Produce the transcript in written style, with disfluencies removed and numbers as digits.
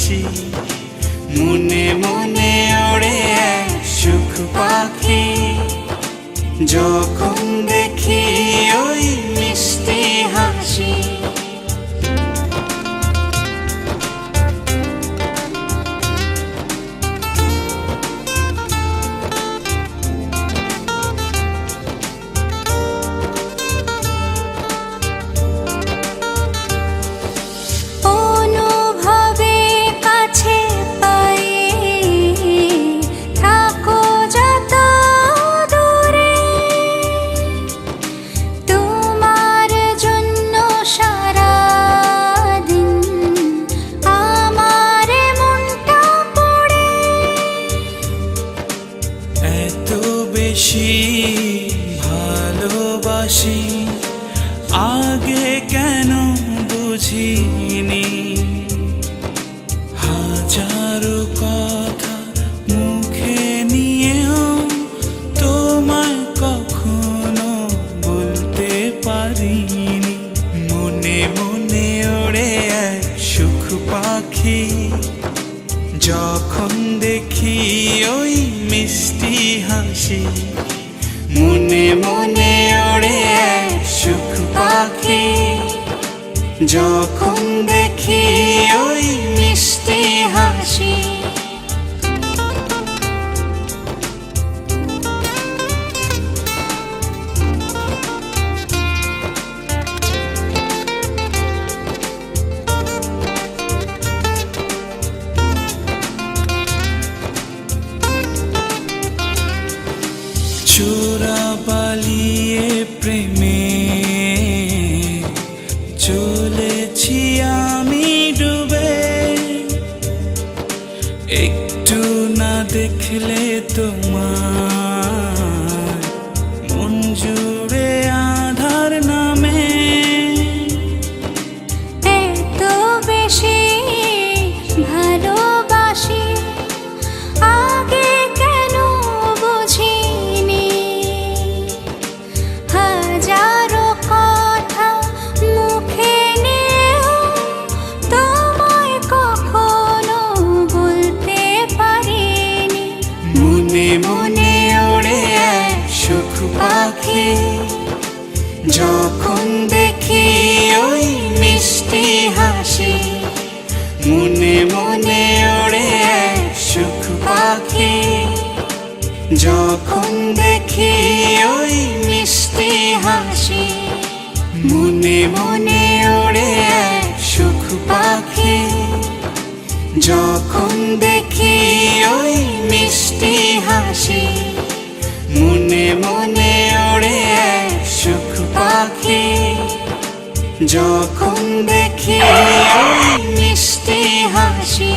হাসি, মনে মনে ওড়ে এক সুখ পাখি। যখন দেখি ওই মিষ্টি হাসি, বেশি ভালোবাসি আগে কেন বুঝিনি। হাজারো কথা মুখে নিয়েও তোমায় কখনো বলতে পারিনি। মনে মনে ওড়ে এক সুখ পাখি, যখন দেখি ওই মিষ্টি হাসি। মনে মনে ওড়ে এক সুখ পাখি, যখন দেখি ওই মিষ্টি হাসি। চোরা পালিয়ে প্রেমে চলেছি আমি ডুবে, একটু না দেখলে তোমার মন জুড়ে আধার নামে। এত বেশি ভালোবাসি আগে কেন বুঝিনি। হাজারো কথা মুখে নিয়েও তোমায় কখনো বলতে পারিনি। মনে মনে ওড়ে এক সুখ পাখি, যখন দেখি ওই মিষ্টি হাসি। মনে মনে ওড়ে এক সুখ পাখি, যখন দেখি ওই মিষ্টি হাসি। মনে মনে ওড়ে এক সুখ পাখি, যখন দেখি ওই মিষ্টি হাসি। মনে মনে ওড়ে এক সুখ পাখি, যখন দেখি ওই মিষ্টি হাসি।